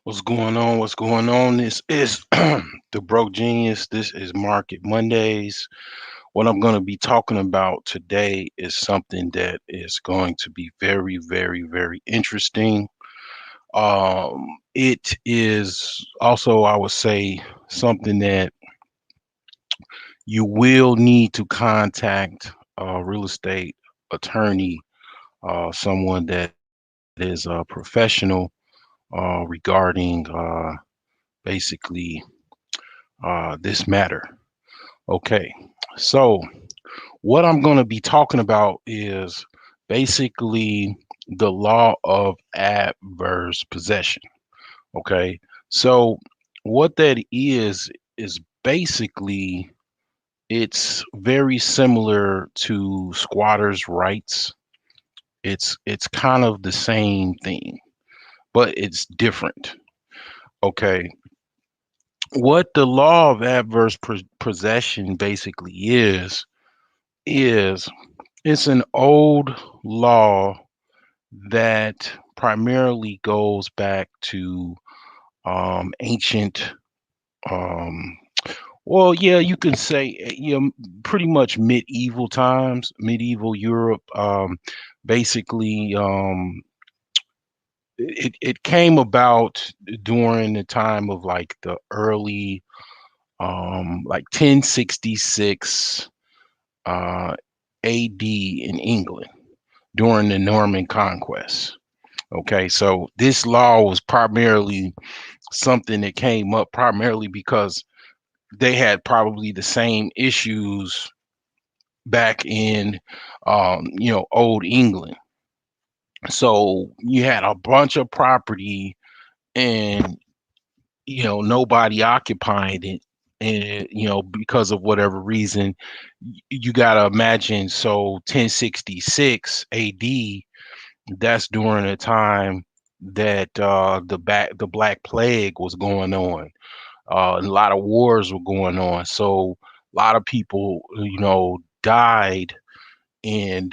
What's going on? What's going on? This is the Broke Genius. This is Market Mondays. What I'm going to be talking about today is something that is going to be very, very, very interesting. It is also, I would say, something that you will need to contact a real estate attorney, someone that is a professional regarding basically this matter. Okay, so what I'm going to be talking about is basically the law of adverse possession. Okay, so what that is basically it's very similar to squatters' rights. It's kind of the same thing, but it's different. Okay, what the law of adverse possession basically is it's an old law that primarily goes back to ancient um well, yeah, you can say pretty much medieval times, medieval Europe. Basically it came about during the time of like the early like 1066 uh AD in England during the Norman conquest. Okay, so this law was primarily something that came up primarily because they had probably the same issues back in old England. So you had a bunch of property and nobody occupying it, and because of whatever reason. You got to imagine, so 1066 AD, that's during a time that the Black Plague was going on. A lot of wars were going on, so a lot of people died, and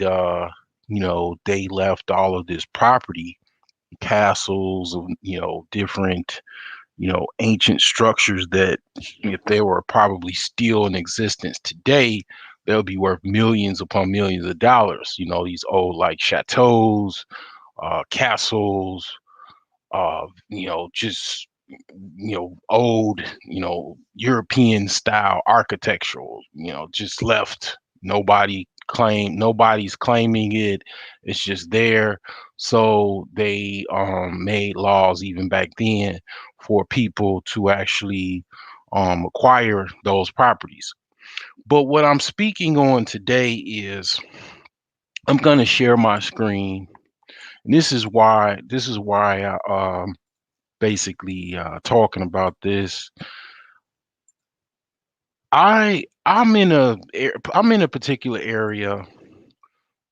they left all of this property, castles, of different ancient structures that if they were probably still in existence today, they'll be worth millions upon millions of dollars. These old like chateaus, castles, just old, European style architectural, just left. Nobody's claiming it. It's just there. So they made laws even back then for people to actually acquire those properties. But what I'm speaking on today is I'm going to share my screen. And this is why I basically talking about this. I'm in a particular area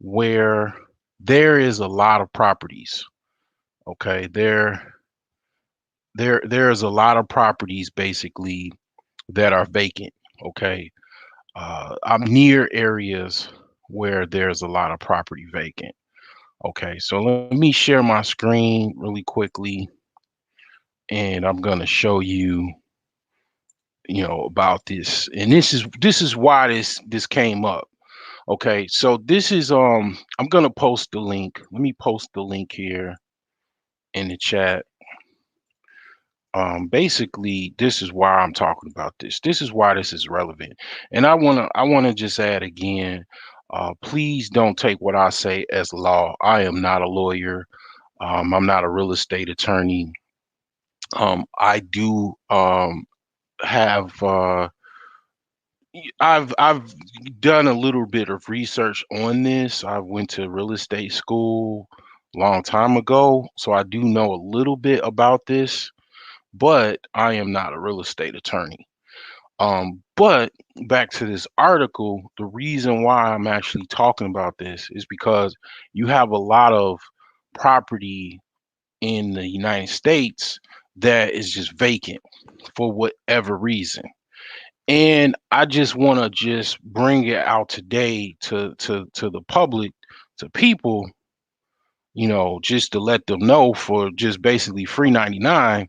where there is a lot of properties. Okay, there's a lot of properties basically that are vacant. Okay, I'm near areas where there's a lot of property vacant. Okay, so let me share my screen really quickly, and I'm gonna show you about this. And this is why this came up. Okay, so this is I'm gonna post the link. Let me post the link here in the chat. Basically, this is why I'm talking about this. This is why this is relevant. And I wanna just add again, please don't take what I say as law. I am not a lawyer. I'm not a real estate attorney. I do have I've done a little bit of research on this. I went to real estate school a long time ago, so I do know a little bit about this, but I am not a real estate attorney. But back to this article, the reason why I'm actually talking about this is because you have a lot of property in the United States that is just vacant for whatever reason. And I just want to just bring it out today to the public, to people, just to let them know for just basically free 99.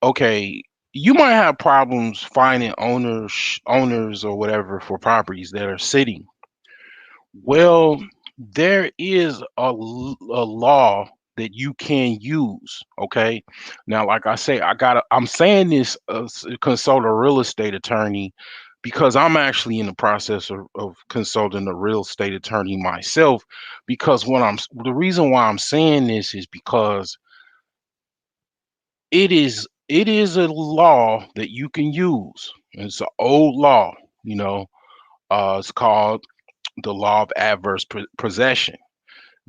okay, you might have problems finding owners or whatever for properties that are sitting. Well, there is a law that you can use. Okay. Now, like I say, I'm saying this consult a real estate attorney because I'm actually in the process of consulting a real estate attorney myself. Because the reason why I'm saying this is because it is a law that you can use. It's an old law, you know. It's called the law of adverse possession.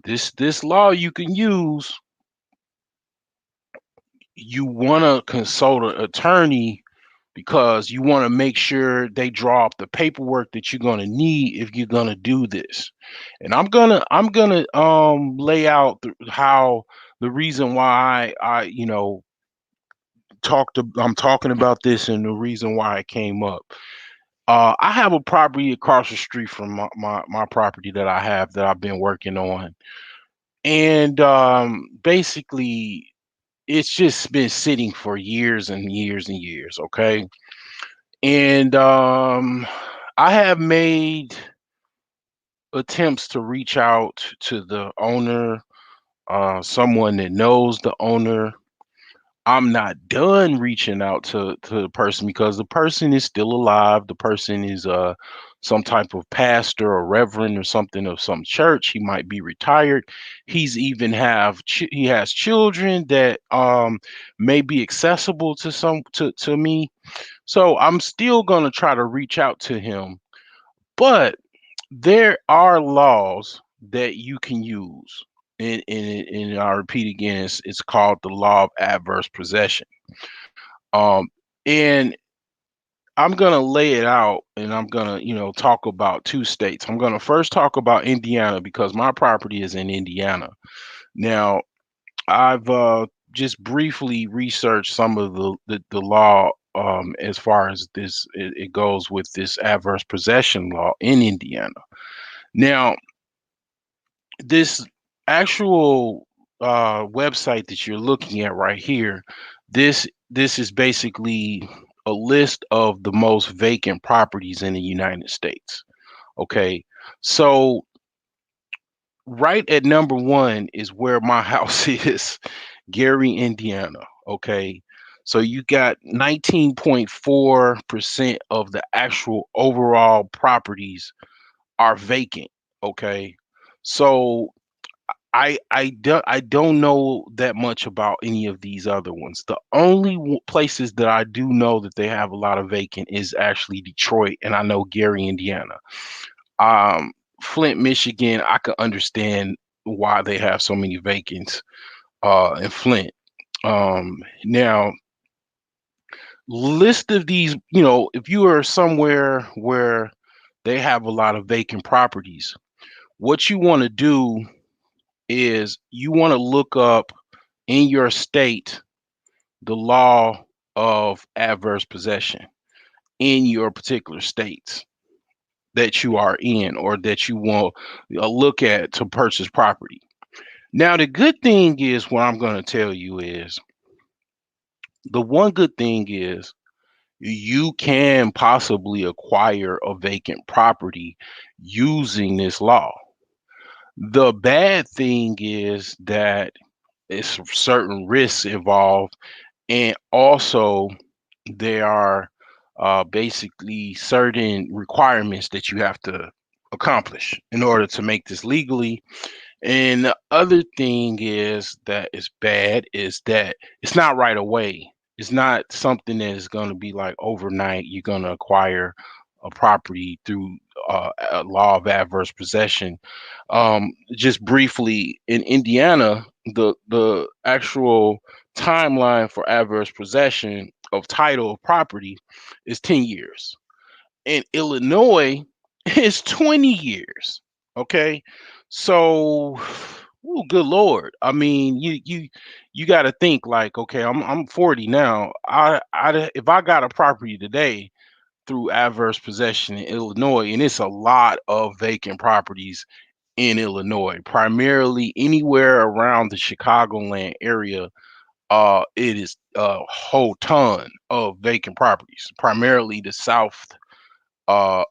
This law you can use. You want to consult an attorney because you want to make sure they draw up the paperwork that you're going to need if you're going to do this. And I'm gonna lay out how the reason why I I'm talking about this and the reason why it came up. I have a property across the street from my property that I have that I've been working on. And basically, it's just been sitting for years and years and years. Okay. And I have made attempts to reach out to the owner, someone that knows the owner. I'm not done reaching out to the person because the person is still alive. The person is some type of pastor or reverend or something of some church. He might be retired. He has children that may be accessible to me. So I'm still gonna try to reach out to him. But there are laws that you can use. And I repeat again, it's called the law of adverse possession. Um, and I'm gonna lay it out, and I'm gonna, talk about two states. I'm gonna first talk about Indiana because my property is in Indiana. Now, I've just briefly researched some of the law as far as it goes with this adverse possession law in Indiana. Now, this actual website that you're looking at right here, this is basically a list of the most vacant properties in the United States. Okay, so right at number one is where my house is, Gary, Indiana. Okay, so you got 19.4% of the actual overall properties are vacant. Okay, so I don't know that much about any of these other ones. The only places that I do know that they have a lot of vacant is actually Detroit, and I know Gary, Indiana. Um, Flint, Michigan, I can understand why they have so many vacants in Flint. Now, list of these, if you are somewhere where they have a lot of vacant properties, what you want to do is you want to look up in your state the law of adverse possession in your particular states that you are in or that you want to look at to purchase property. Now, the good thing is what I'm going to tell you is the one good thing is you can possibly acquire a vacant property using this law. The bad thing is that it's certain risks involved, and also there are basically certain requirements that you have to accomplish in order to make this legally. And the other thing is that is bad is that it's not right away. It's not something that is going to be like overnight. You're going to acquire a property through a law of adverse possession. Just briefly, in Indiana, the actual timeline for adverse possession of title of property is 10 years. In Illinois, it's 20 years. Okay. So, oh, good Lord. I mean, you got to think like, okay, I'm 40 now. If I got a property today through adverse possession in Illinois, and it's a lot of vacant properties in Illinois, primarily anywhere around the Chicagoland area. it is a whole ton of vacant properties, primarily the South uh,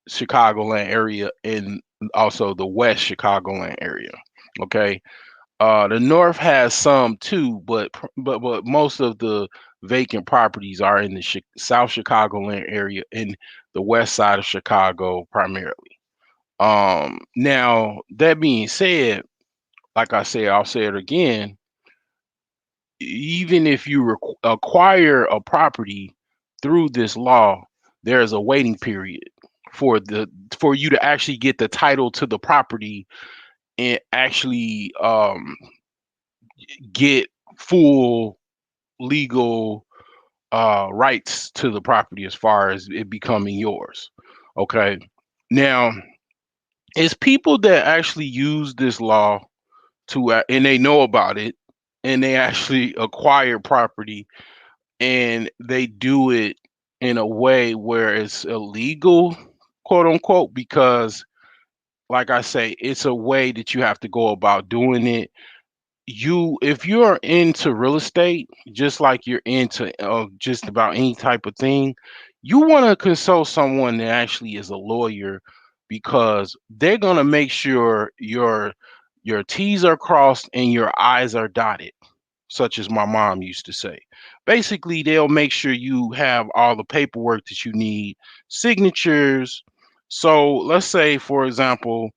Chicagoland area and also the West Chicagoland area. Okay, the North has some too, but most of the vacant properties are in the South Chicagoland area and the West side of Chicago primarily. Now that being said, like I said, I'll say it again, even if you acquire a property through this law, there's a waiting period for the for you to actually get the title to the property and actually get full legal rights to the property as far as it becoming yours. Okay. Now, it's people that actually use this law to and they know about it and they actually acquire property and they do it in a way where it's illegal, quote unquote, because like I say, it's a way that you have to go about doing it. If you're into real estate, just like you're into just about any type of thing, you want to consult someone that actually is a lawyer because they're going to make sure your T's are crossed and your I's are dotted, such as my mom used to say. Basically, they'll make sure you have all the paperwork that you need, signatures. So let's say, for example,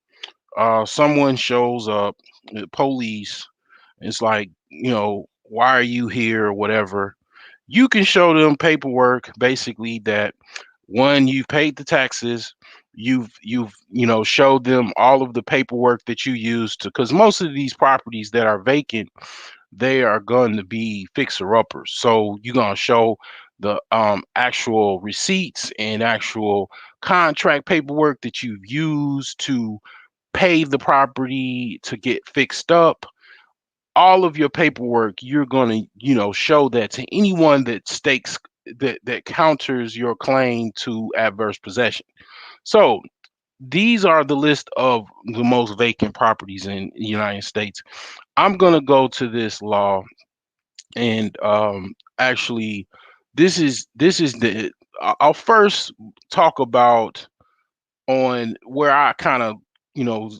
someone shows up, the police, it's like, why are you here or whatever. You can show them paperwork basically that one, you've paid the taxes, you've showed them all of the paperwork that you used to, because most of these properties that are vacant, they are going to be fixer uppers. So you're going to show the actual receipts and actual contract paperwork that you've used to pay the property to get fixed up. All of your paperwork, you're going to, show that to anyone that stakes that counters your claim to adverse possession. So these are the list of the most vacant properties in the United States. I'm going to go to this law and actually this is the I'll first talk about on where I kind of, you know,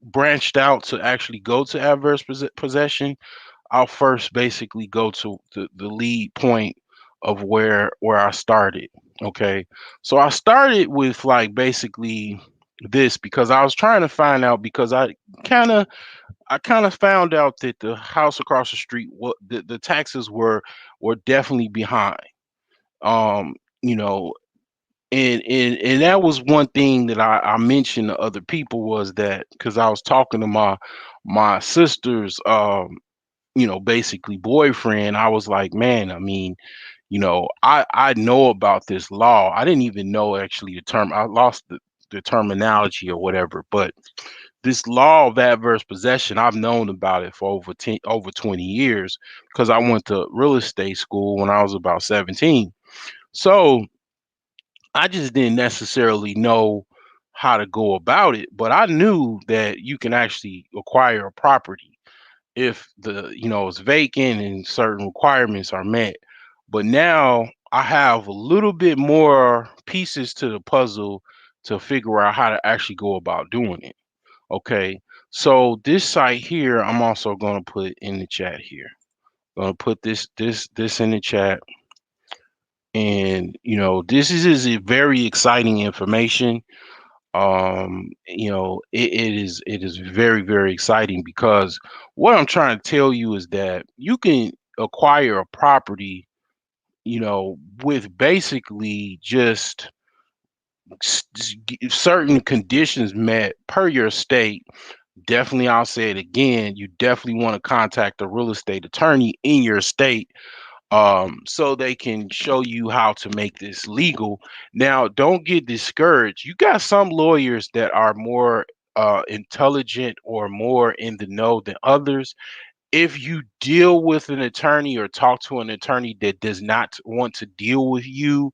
branched out to actually go to adverse possession. I'll first basically go to the lead point of where I started. Okay. So I started with like basically this because I was trying to find out because kind of I kind of found out that the house across the street, what the taxes were definitely behind. Um, you know, and that was one thing that I mentioned to other people was that because I was talking to my sister's basically boyfriend. I was like, man, I mean, I know about this law. I didn't even know actually the term. I lost the terminology or whatever, but this law of adverse possession, I've known about it for over 20 years because I went to real estate school when I was about 17. So I just didn't necessarily know how to go about it, but I knew that you can actually acquire a property if it's vacant and certain requirements are met. But now I have a little bit more pieces to the puzzle to figure out how to actually go about doing it. Okay. So this site here, I'm also going to put in the chat here. Going to put this in the chat, and this is a very exciting information. It is very, very exciting because what I'm trying to tell you is that you can acquire a property, with basically just certain conditions met per your state. Definitely, I'll say it again. You definitely want to contact a real estate attorney in your state, so they can show you how to make this legal. Now, don't get discouraged. You got some lawyers that are more intelligent or more in the know than others. If you deal with an attorney or talk to an attorney that does not want to deal with you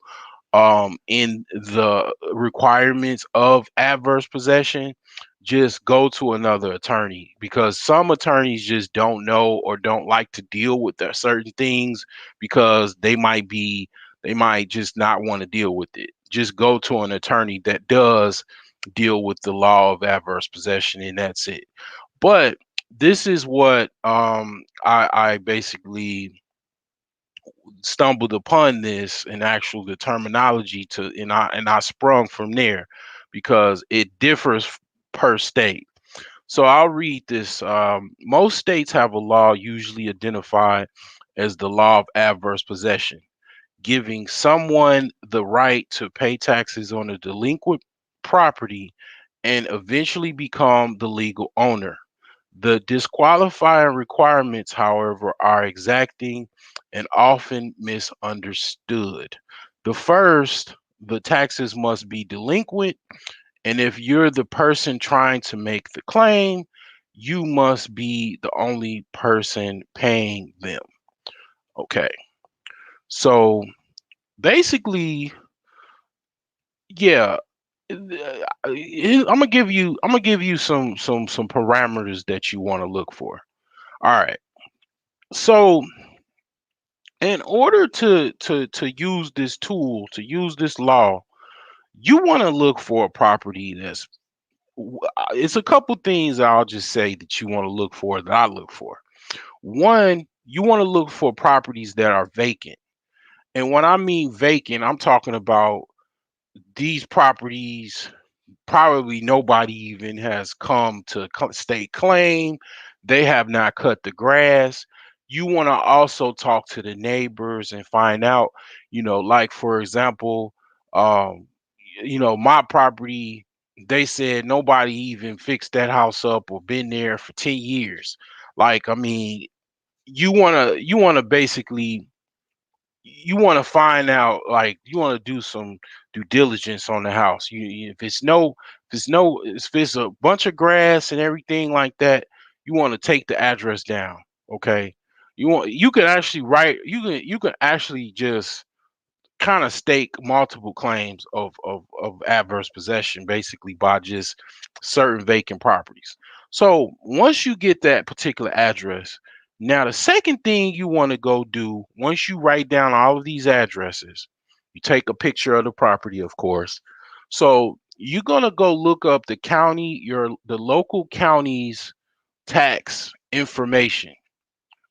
in the requirements of adverse possession, just go to another attorney, because some attorneys just don't know or don't like to deal with their certain things, because they might just not want to deal with it. Just go to an attorney that does deal with the law of adverse possession, and that's it. But this is what I basically stumbled upon this in actual the terminology to, and I sprung from there because it differs per state. So I'll read this. Most states have a law usually identified as the law of adverse possession, giving someone the right to pay taxes on a delinquent property and eventually become the legal owner. The disqualifying requirements, however, are exacting and often misunderstood. The first, the taxes must be delinquent, and if you're the person trying to make the claim, you must be the only person paying them. Okay. So basically, yeah, I'm gonna give you some parameters that you want to look for. All right. So in order to use this tool, to use this law, you want to look for a property that's it's a couple things I'll just say that you want to look for, that I look for. One, you want to look for properties that are vacant. And when I mean vacant, I'm talking about these properties probably nobody even has come to stake claim. They have not cut the grass. You want to also talk to the neighbors and find out, like for example, um, my property, they said nobody even fixed that house up or been there for 10 years. Like, I mean, you want to basically you want to find out, like you want to do some due diligence on the house. If it's a bunch of grass and everything like that, you want to take the address down. Okay. You can actually write, you can actually just kind of stake multiple claims of adverse possession, basically by just certain vacant properties. So once you get that particular address, now the second thing you want to go do, once you write down all of these addresses, you take a picture of the property, of course. So you're gonna go look up the local county's tax information.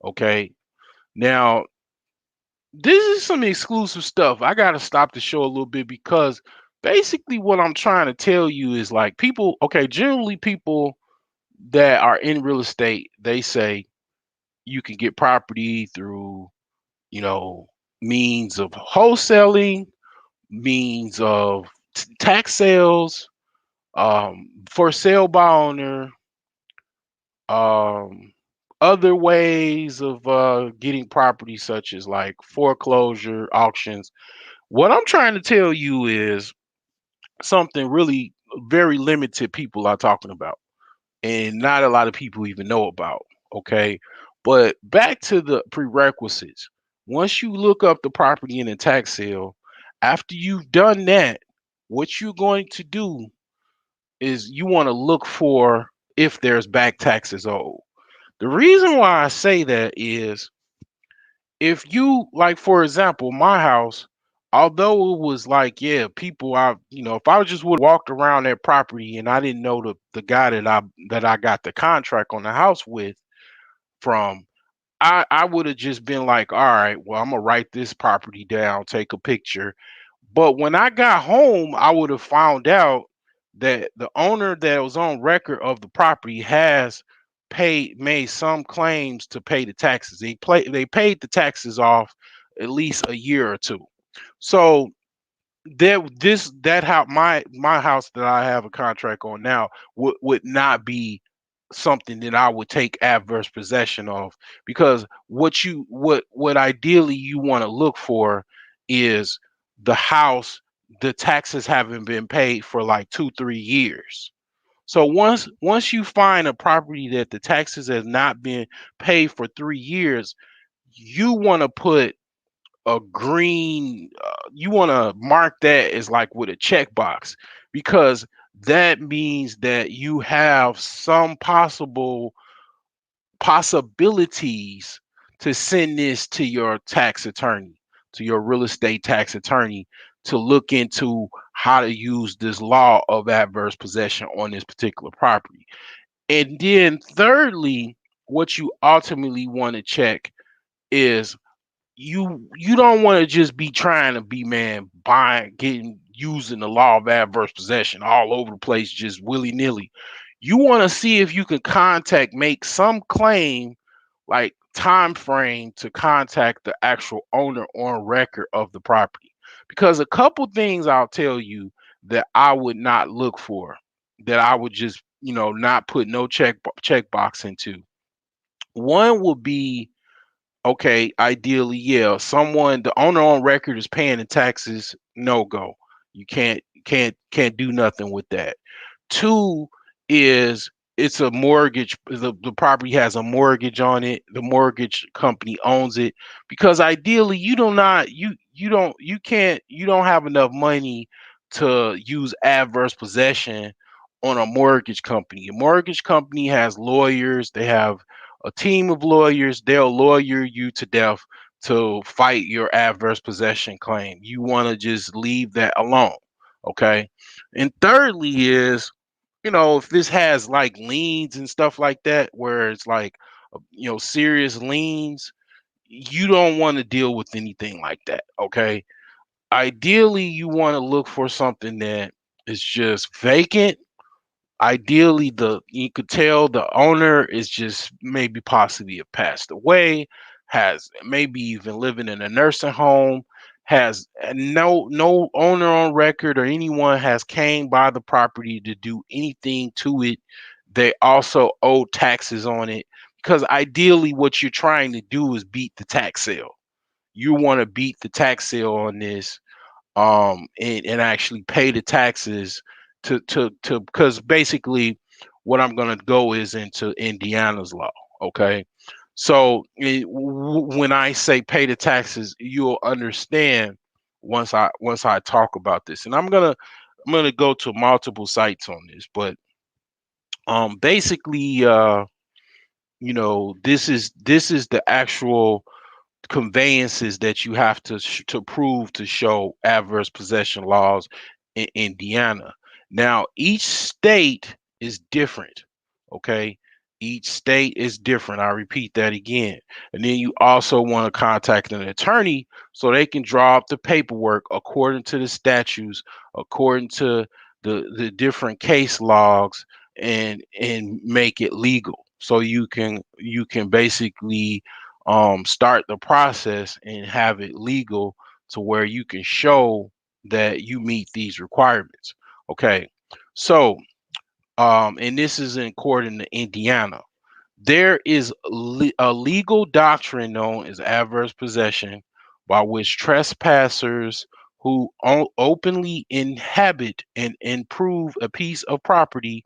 Okay. Now this is some exclusive stuff. I gotta stop the show a little bit because basically what I'm trying to tell you is like people, okay, generally people that are in real estate, they say you can get property through, you know, means of wholesaling, means of tax sales, for sale by owner, um, other ways of getting property such as like foreclosure, auctions. What I'm trying to tell you is something really very limited people are talking about, and not a lot of people even know about. Okay. But back to the prerequisites. Once you look up the property in a tax sale, after you've done that, what you're going to do is you want to look for if there's back taxes owed. The reason why I say that is if you, like for example, my house, although it was like, yeah, people I, if I just would have walked around that property and I didn't know the guy that I got the contract on the house with from, I would have just been like, all right, well, I'm gonna write this property down, take a picture. But when I got home, I would have found out that the owner that was on record of the property has made some claims to pay the taxes. They paid the taxes off at least a year or two. So that how my house that I have a contract on now would not be something that I would take adverse possession of, because what ideally you want to look for is the house, the taxes haven't been paid for like 2-3 years. So once you find a property that the taxes has not been paid for 3 years, you want to put a green, you want to mark that as like with a checkbox, because that means that you have some possibilities to send this to your tax attorney, to your real estate tax attorney, to look into how to use this law of adverse possession on this particular property. And then thirdly, what you ultimately want to check is you don't want to just be trying to be, man, buying, getting, using the law of adverse possession all over the place, just willy-nilly. You want to see if you can make some claim, like time frame, to contact the actual owner on record of the property. Because a couple things I'll tell you that I would not look for, that I would just, not put no check box into. One would be, okay, ideally, yeah, the owner on record is paying the taxes, no go. You can't do nothing with that. Two is, it's a mortgage. The property has a mortgage on it. The mortgage company owns it, because ideally you do not you don't you can't you don't have enough money to use adverse possession on a mortgage company. A mortgage company has lawyers. They have a team of lawyers. They'll lawyer you to death to fight your adverse possession claim. You want to just leave that alone. Okay. And thirdly is, if this has like liens and stuff like that, where it's like, serious liens, you don't want to deal with anything like that. Okay. Ideally, you want to look for something that is just vacant. Ideally, you could tell the owner is just maybe possibly have passed away, has maybe even living in a nursing home, has no owner on record or anyone has came by the property to do anything to it. They also owe taxes on it, because ideally what you're trying to do is beat the tax sale. You want to beat the tax sale on this, and actually pay the taxes to because basically what I'm going to go is into Indiana's law. Okay. So when I say pay the taxes, you'll understand once I talk about this. And I'm gonna go to multiple sites on this, but basically, this is the actual conveyances that you have to prove to show adverse possession laws in Indiana. Now, each state is different. Okay. Each state is different. I repeat that again. And then you also want to contact an attorney so they can draw up the paperwork according to the statutes, according to the different case logs, and make it legal. So you can basically start the process and have it legal to where you can show that you meet these requirements. Okay. So, and this is in court in Indiana. There is a legal doctrine known as adverse possession, by which trespassers who openly inhabit and improve a piece of property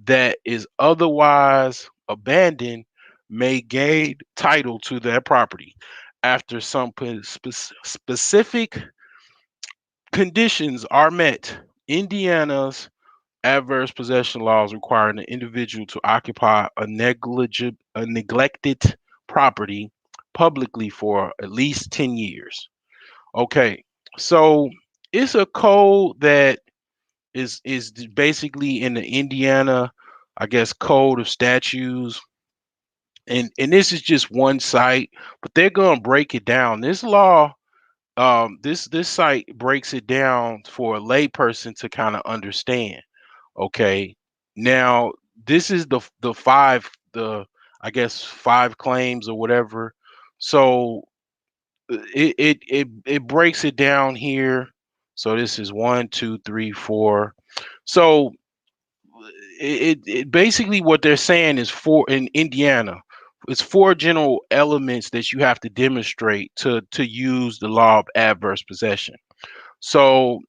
that is otherwise abandoned may gain title to that property after some specific conditions are met. Indiana's adverse possession laws require an individual to occupy a neglected property publicly for at least 10 years. Okay, so it's a code that is basically in the Indiana, I guess, code of statutes. And this is just one site, but they're gonna break it down. This law, this site breaks it down for a layperson to kind of understand. Okay. Now, this is the I guess five claims or whatever. So it breaks it down here. So this is one, two, three, four. So it basically, what they're saying is, four in Indiana, it's four general elements that you have to demonstrate to use the law of adverse possession. So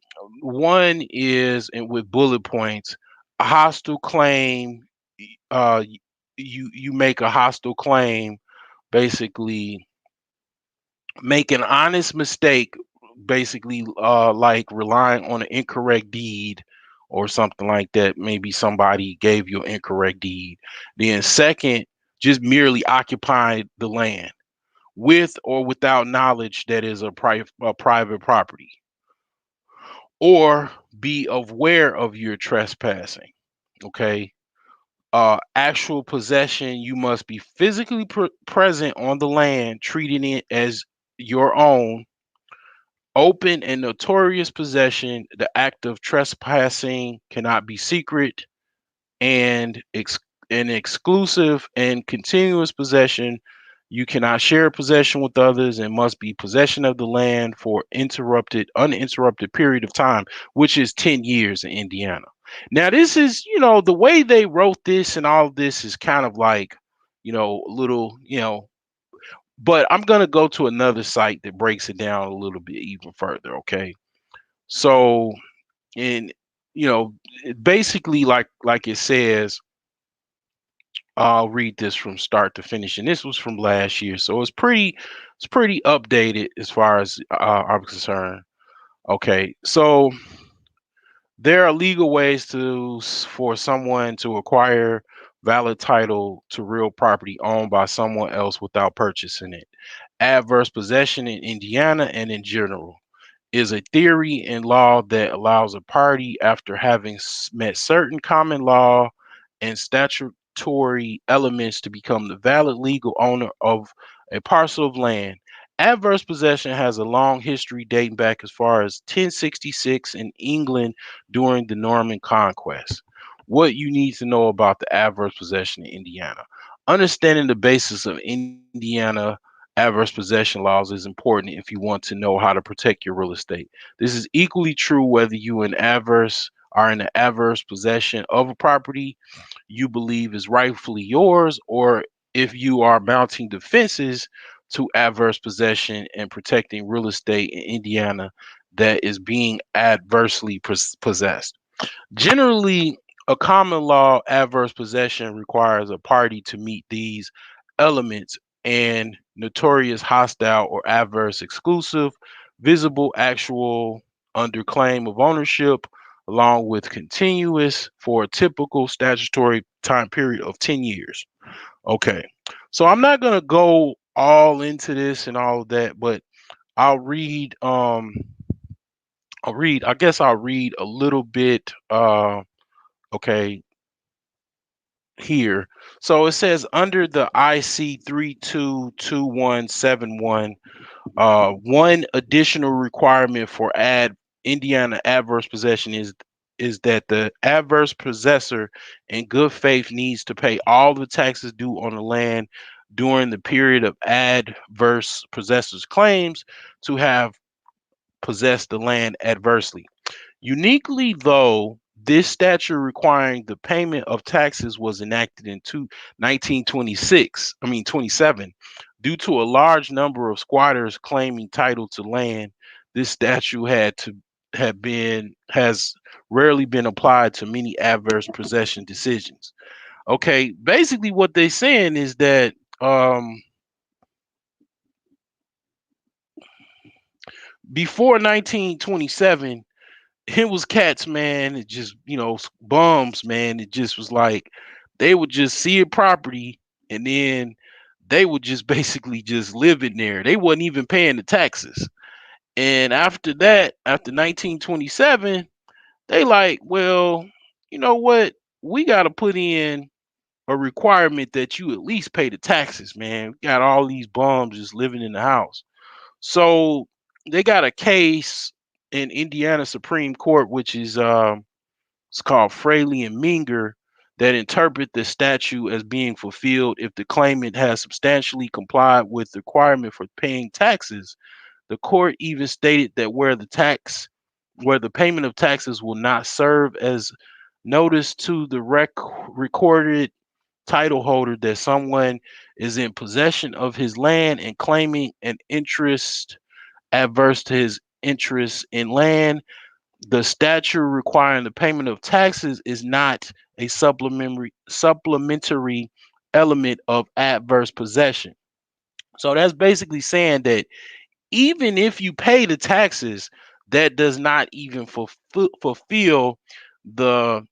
one is, and with bullet points, a hostile claim. You make a hostile claim, basically make an honest mistake, basically like relying on an incorrect deed or something like that. Maybe somebody gave you an incorrect deed. Then second, just merely occupying the land with or without knowledge that is a private property, or be aware of your trespassing. Okay. Actual possession, you must be physically present on the land, treating it as your own. Open and notorious possession, the act of trespassing cannot be secret, and an exclusive and continuous possession, you cannot share possession with others and must be possession of the land for uninterrupted period of time, which is 10 years in Indiana. Now, this is, the way they wrote this and all of this is kind of like, a little, but I'm going to go to another site that breaks it down a little bit even further. Okay. So, and, basically, like it says, I'll read this from start to finish, and this was from last year, so it's pretty updated as far as I'm concerned. Okay, so there are legal ways for someone to acquire valid title to real property owned by someone else without purchasing it. Adverse possession in Indiana and in general is a theory in law that allows a party, after having met certain common law and statutory elements, to become the valid legal owner of a parcel of land. Adverse possession has a long history dating back as far as 1066 in England during the Norman Conquest. What you need to know about the adverse possession in Indiana. Understanding the basis of Indiana adverse possession laws is important if you want to know how to protect your real estate. This is equally true whether you are in the adverse possession of a property you believe is rightfully yours, or if you are mounting defenses to adverse possession and protecting real estate in Indiana that is being adversely possessed. Generally, a common law adverse possession requires a party to meet these elements: and notorious, hostile, or adverse, exclusive, visible, actual, under claim of ownership, along with continuous for a typical statutory time period of 10 years. Okay, so I'm not going to go all into this and all of that, but I'll read, I guess I'll read a little bit, okay, here. So it says under the IC 322171, one additional requirement for Indiana adverse possession is that the adverse possessor in good faith needs to pay all the taxes due on the land during the period of adverse possessor's claims to have possessed the land adversely. Uniquely, though, this statute requiring the payment of taxes was enacted in 1927. Due to a large number of squatters claiming title to land, this statute has rarely been applied to many adverse possession decisions. Okay, basically what they're saying is that before 1927, it was cats, man. It just, bums, man. It just was like they would just see a property and then they would just basically just live in there. They wasn't even paying the taxes. And after that, after 1927, they like, well, you know what? We got to put in a requirement that you at least pay the taxes, man. We got all these bums just living in the house. So they got a case in Indiana Supreme Court, which is it's called Fraley and Minger, that interpret the statute as being fulfilled if the claimant has substantially complied with the requirement for paying taxes. The court even stated that where the payment of taxes will not serve as notice to the recorded title holder that someone is in possession of his land and claiming an interest adverse to his interest in land, the statute requiring the payment of taxes is not a supplementary element of adverse possession. So that's basically saying that even if you pay the taxes, that does not even fulfill the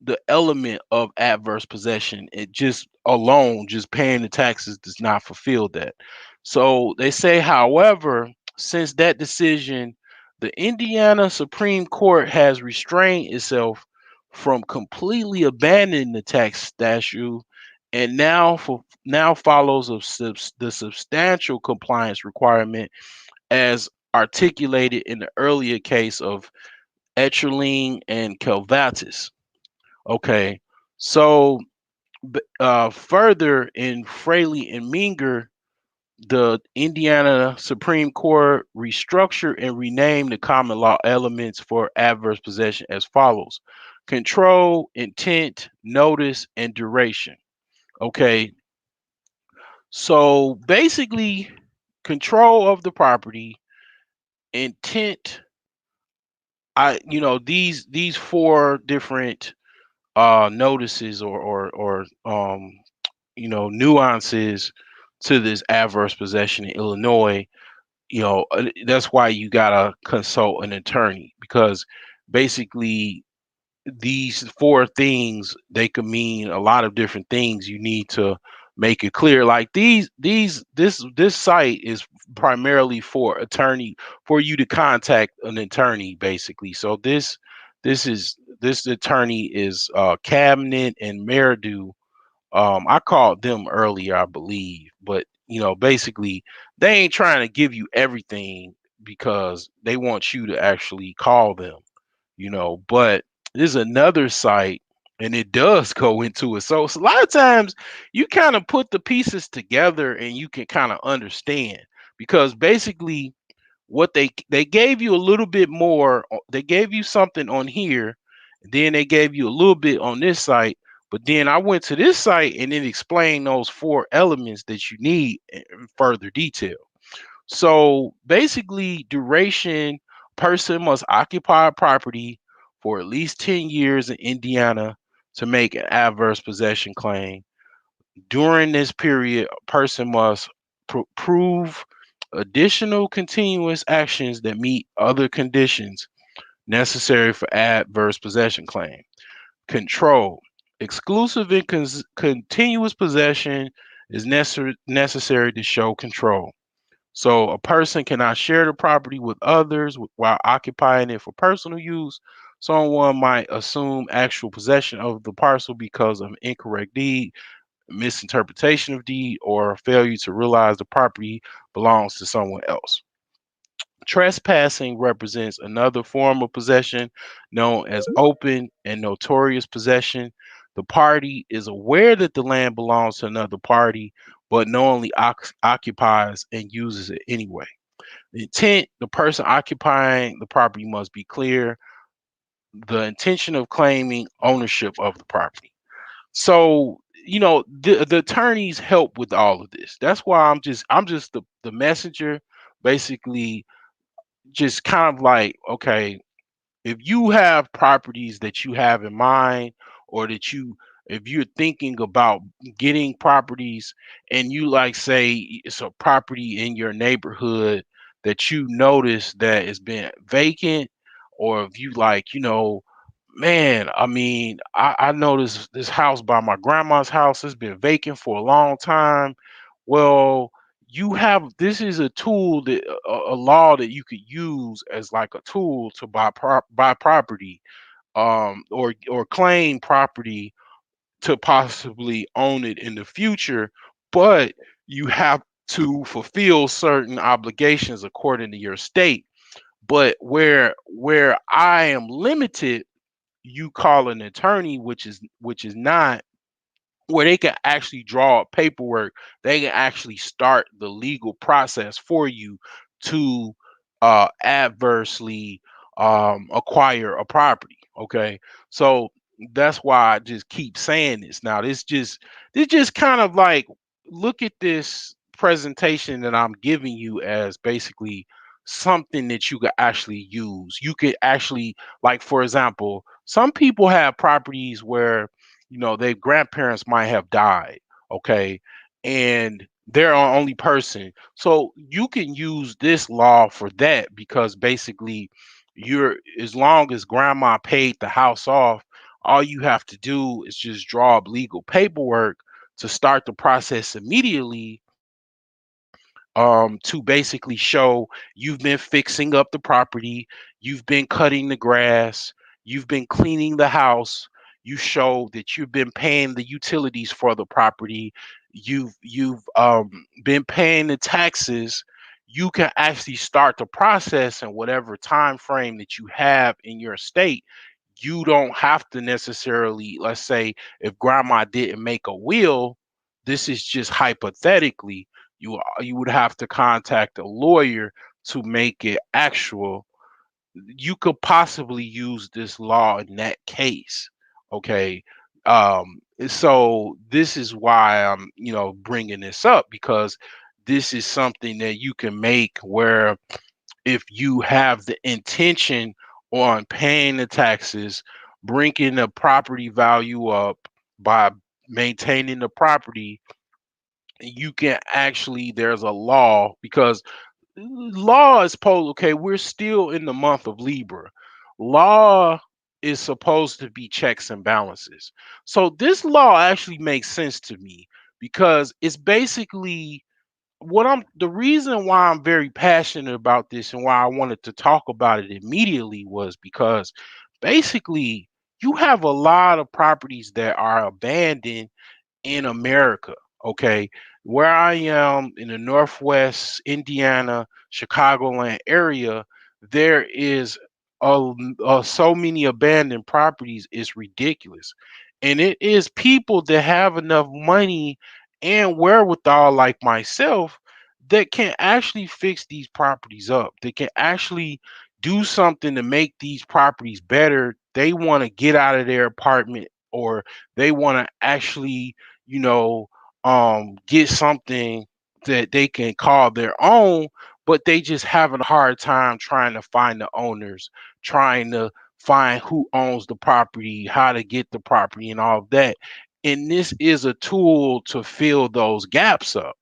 the element of adverse possession, it just alone, just paying the taxes does not fulfill that. So they say, however, since that decision, the Indiana Supreme Court has restrained itself from completely abandoning the tax statute and now follows the substantial compliance requirement as articulated in the earlier case of Etcherling and Calvatis. Okay, so further in Fraley and Menger, the Indiana Supreme Court restructured and renamed the common law elements for adverse possession as follows: control, intent, notice, and duration. Okay, so basically, control of the property, intent. These four different notices or nuances to this adverse possession in Illinois. That's why you gotta consult an attorney, because basically these four things, they could mean a lot of different things. You need to make it clear. Like this site is primarily for you to contact an attorney, basically. So this attorney is Cabinet and Meridew. I called them earlier, I believe, but basically they ain't trying to give you everything because they want you to actually call them. But there's another site, and it does go into it. So a lot of times you kind of put the pieces together and you can kind of understand, because basically what they gave you a little bit more. They gave you something on here, then they gave you a little bit on this site, but then I went to this site and it explained those four elements that you need in further detail. So basically, duration: person must occupy a property for at least 10 years in Indiana to make an adverse possession claim. During this period, a person must prove additional continuous actions that meet other conditions necessary for adverse possession claim. Control: exclusive and continuous possession is necessary to show control. So a person cannot share the property with others while occupying it for personal use. Someone might assume actual possession of the parcel because of incorrect deed, misinterpretation of deed, or failure to realize the property belongs to someone else. Trespassing represents another form of possession known as open and notorious possession. The party is aware that the land belongs to another party, but knowingly occupies and uses it anyway. The intent: the person occupying the property must be clear the intention of claiming ownership of the property. So, the attorneys help with all of this. That's why I'm just the messenger, basically, just kind of like, okay, if you have properties that you have in mind, or if you're thinking about getting properties, and you, like, say it's a property in your neighborhood that you notice that it's been vacant, or if you, like, man, I mean, I know this house by my grandma's house has been vacant for a long time. Well, this is a tool, that a law that you could use as like a tool to buy property, or claim property to possibly own it in the future, but you have to fulfill certain obligations according to your state. But where I am limited, you call an attorney, which is not where they can actually draw up paperwork. They can actually start the legal process for you to adversely acquire a property. Okay, so that's why I just keep saying this. Now, this just kind of like, look at this presentation that I'm giving you as basically something that you could actually use. You could actually, like, for example, some people have properties where their grandparents might have died, okay, and they're our only person. So you can use this law for that, because basically, you're as long as grandma paid the house off, all you have to do is just draw up legal paperwork to start the process immediately, to basically show you've been fixing up the property, you've been cutting the grass, you've been cleaning the house, you show that you've been paying the utilities for the property, you've been paying the taxes. You can actually start the process in whatever time frame that you have in your state. You don't have to necessarily, let's say, if grandma didn't make a will, this is just hypothetically, you would have to contact a lawyer to make it actual. You could possibly use this law in that case. Okay. So this is why I'm, bringing this up, because this is something that you can make where if you have the intention on paying the taxes, bringing the property value up by maintaining the property, you can actually, there's a law, because law is supposed, okay, we're still in the month of Libra. Law is supposed to be checks and balances. So this law actually makes sense to me, because it's basically the reason why I'm very passionate about this and why I wanted to talk about it immediately was because basically you have a lot of properties that are abandoned in America. Okay. Where I am in the Northwest Indiana, Chicagoland area, there is so many abandoned properties, it's ridiculous. And it is people that have enough money and wherewithal, like myself, that can actually fix these properties up. They can actually do something to make these properties better. They want to get out of their apartment, or they want to actually, you know, get something that they can call their own, but they just having a hard time trying to find the owners, trying to find who owns the property, how to get the property, and all of that. And this is a tool to fill those gaps up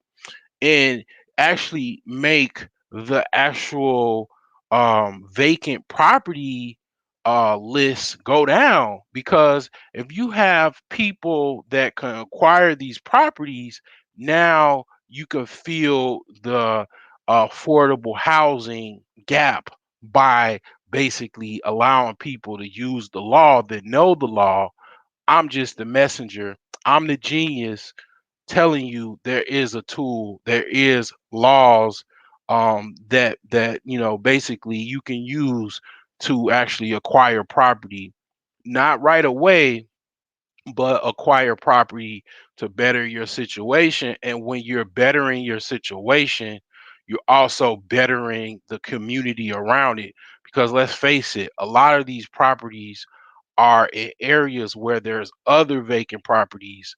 and actually make the actual vacant property list go down. Because if you have people that can acquire these properties, now you can fill the affordable housing gap by basically allowing people to use the law that know the law. I'm just the messenger. I'm the genius telling you there is a tool, there is laws, that basically you can use to actually acquire property, not right away, but acquire property to better your situation. And when you're bettering your situation, you're also bettering the community around it. Because let's face it, a lot of these properties are in areas where there's other vacant properties,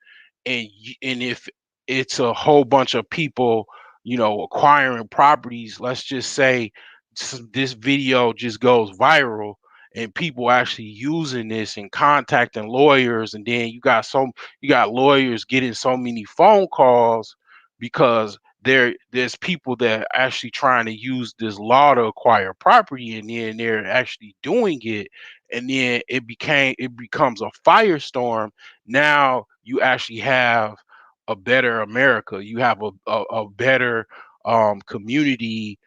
and if it's a whole bunch of people, acquiring properties, let's just say this video just goes viral and people actually using this and contacting lawyers, and then you got lawyers getting so many phone calls because there's people that are actually trying to use this law to acquire property, and then they're actually doing it, and then it becomes a firestorm. Now you actually have a better America. You have a better community,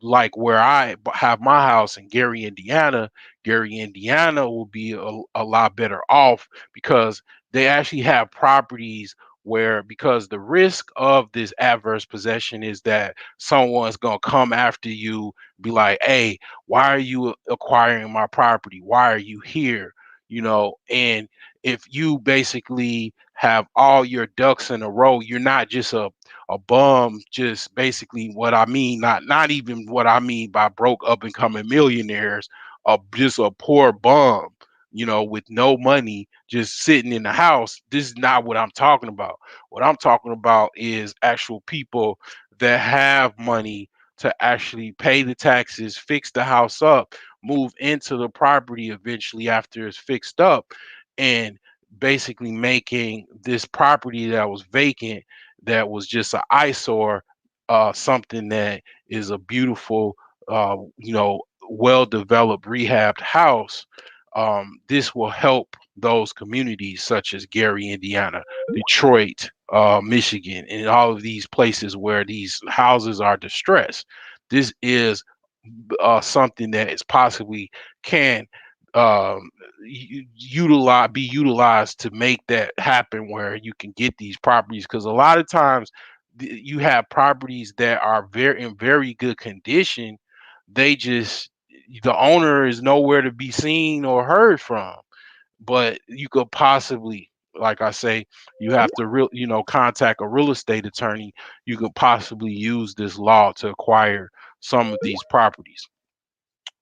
like where have my house in Gary, Indiana. Gary, Indiana will be a lot better off because they actually have properties where, because the risk of this adverse possession is that someone's going to come after you, be like, hey, why are you acquiring my property? Why are you here? And if you basically have all your ducks in a row, you're not just a bum, just basically what I mean, not even what I mean by broke up and coming millionaires, just a poor bum, with no money, just sitting in the house. This is not what I'm talking about. What I'm talking about is actual people that have money to actually pay the taxes, fix the house up, move into the property eventually after it's fixed up, and basically making this property that was vacant, that was just an eyesore, something that is a beautiful, well developed, rehabbed house, this will help those communities such as Gary, Indiana, Detroit, Michigan, and all of these places where these houses are distressed. This is something that is possibly can utilize be utilized to make that happen where you can get these properties, because a lot of times you have properties that are very in very good condition. They just the owner is nowhere to be seen or heard from, but you could possibly, like I say, you have to contact a real estate attorney. You could possibly use this law to acquire some of these properties.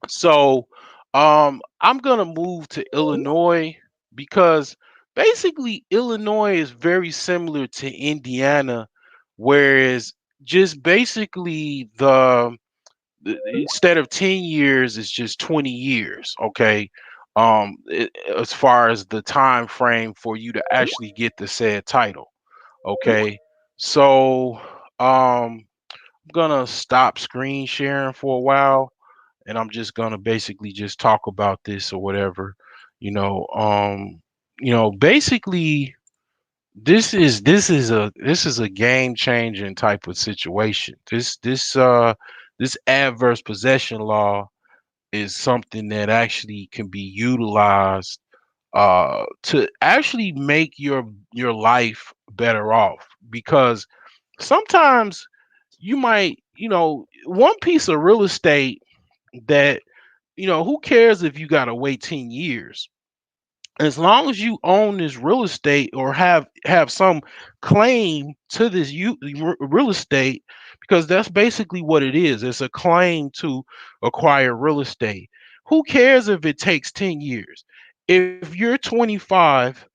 So I'm gonna move to Illinois because basically Illinois is very similar to Indiana, whereas just basically instead of 10 years, it's just 20 years. Okay. As far as the time frame for you to actually get the said title. Okay. So I'm gonna stop screen sharing for a while, and I'm just gonna basically just talk about this or whatever. You know, basically this is a game changing type of situation. This adverse possession law is something that actually can be utilized to actually make your life better off, because sometimes you might, one piece of real estate that, who cares if you got to wait 10 years? As long as you own this real estate or have some claim to this real estate, because that's basically what it is. It's a claim to acquire real estate. Who cares if it takes 10 years? If you're 25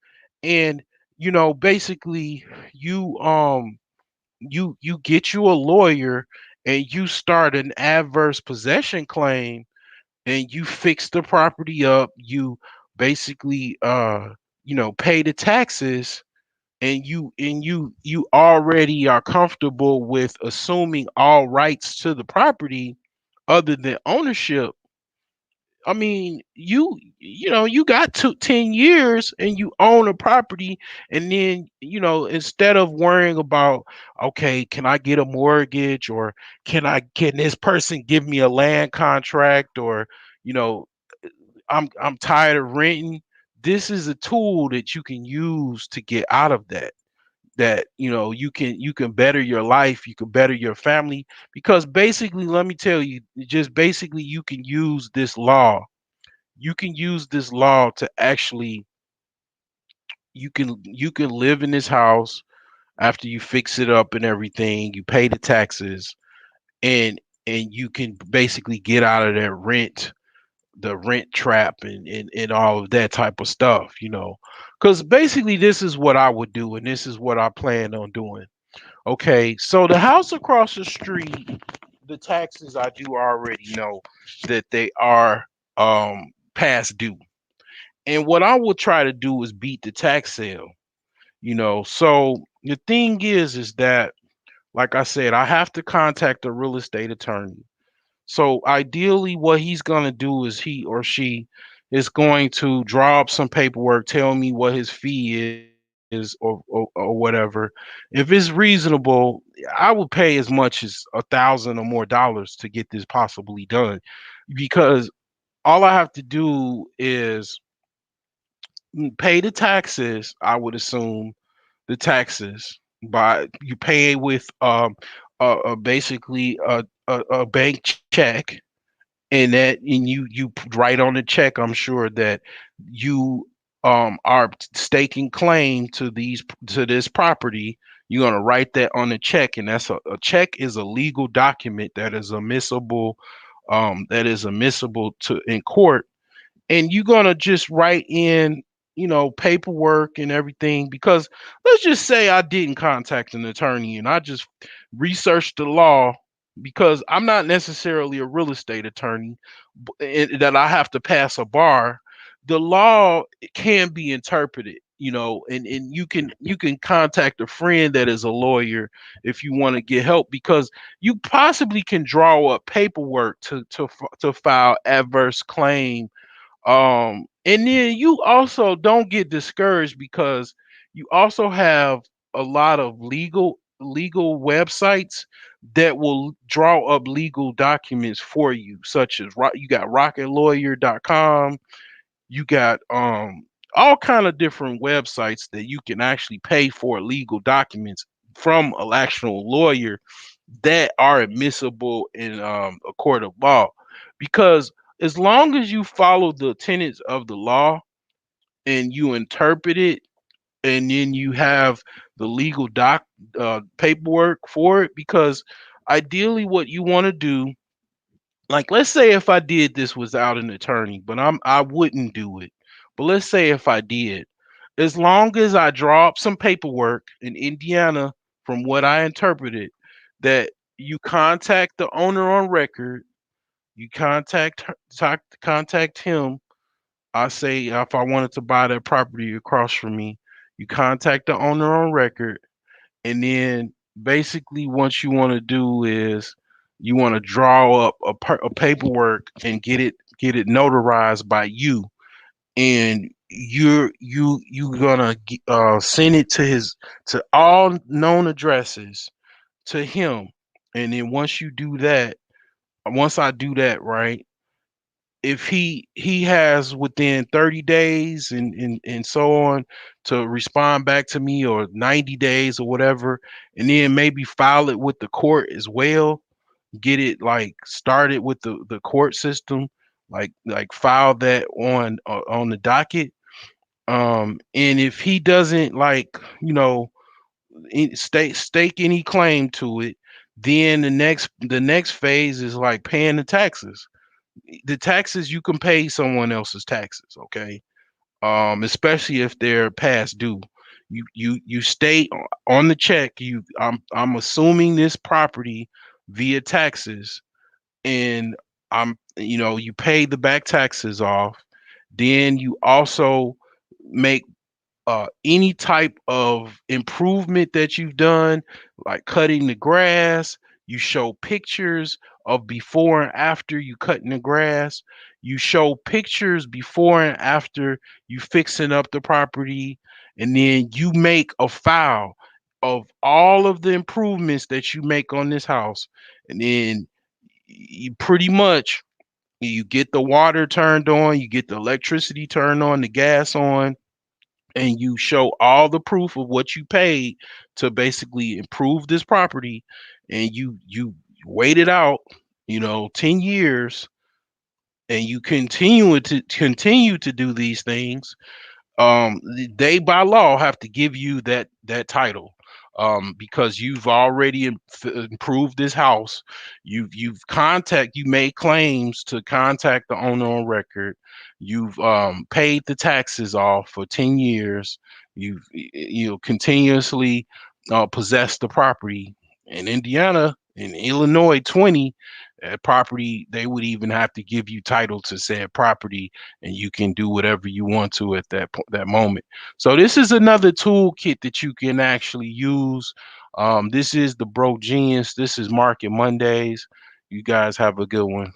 and basically you get you a lawyer and you start an adverse possession claim and you fix the property up, you basically pay the taxes, and you already are comfortable with assuming all rights to the property other than ownership. I mean, you got 10 years and you own a property, and then instead of worrying about, okay, can I get a mortgage, or can this person give me a land contract, or you know I'm tired of renting. This is a tool that you can use to get out of that you can better your life, you can better your family, because basically, let me tell you, just basically you can use this law to actually you can live in this house after you fix it up and everything, you pay the taxes, and you can basically get out of that rent trap, and all of that type of stuff. Because basically this is what I would do, and this is what I plan on doing. Okay, so the house across the street, the taxes, I do already know that they are past due. And what I will try to do is beat the tax sale. So the thing is that, like I said, I have to contact a real estate attorney. So ideally, what he's gonna do is he or she is going to draw up some paperwork, tell me what his fee is, or whatever. If it's reasonable, I would pay as much as $1,000 or more to get this possibly done, because all I have to do is pay the taxes. I would assume the taxes by you pay with basically a bank check, and you write on the check, I'm sure, that you are staking claim to this property. You're going to write that on the check, and a check is a legal document that is admissible to in court. And you're gonna just write in, paperwork and everything, because let's just say I didn't contact an attorney and I just researched the law, because I'm not necessarily a real estate attorney, that I have to pass a bar. The law can be interpreted. and you can contact a friend that is a lawyer if you want to get help, because you possibly can draw up paperwork to file adverse claim. And then you also don't get discouraged, because you also have a lot of legal websites that will draw up legal documents for you, such as you got rocketlawyer.com. You got all kind of different websites that you can actually pay for legal documents from an actual lawyer that are admissible in a court of law. Because as long as you follow the tenets of the law and you interpret it, and then you have the legal paperwork for it. Because ideally what you want to do, like, let's say if I did this without an attorney, but I wouldn't do it. But let's say if I did, as long as I draw up some paperwork in Indiana, from what I interpreted, that you contact the owner on record, you contact him. I say if I wanted to buy that property across from me, you contact the owner on record, and then basically what you want to do is you want to draw up a paperwork and get it notarized by you, and you gonna send it to all known addresses to him. And then once I do that, right, if he has within 30 days and so on to respond back to me, or 90 days or whatever, and then maybe file it with the court as well, get it like started with the court system, like file that on the docket. And if he doesn't, like, you know stake any claim to it, then the next phase is like paying the taxes. The taxes, you can pay someone else's taxes, okay? Especially if they're past due. You state on the check, I'm assuming this property via taxes, and you pay the back taxes off. Then you also make any type of improvement that you've done, like cutting the grass. You show pictures of before and after you cutting the grass. You show pictures before and after you fixing up the property. And then you make a file of all of the improvements that you make on this house. And then you pretty much, you get the water turned on, you get the electricity turned on, the gas on, and you show all the proof of what you paid to basically improve this property. And you wait it out, 10 years, and you continue to do these things. They by law have to give you that title, because you've already improved this house. You made claims to contact the owner on record. You've paid the taxes off for 10 years. You continuously possess the property. In Indiana, in Illinois, 20 property, they would even have to give you title to said property, and you can do whatever you want to at that moment. So this is another toolkit that you can actually use. This is the Bro Genius. This is Market Mondays. You guys have a good one.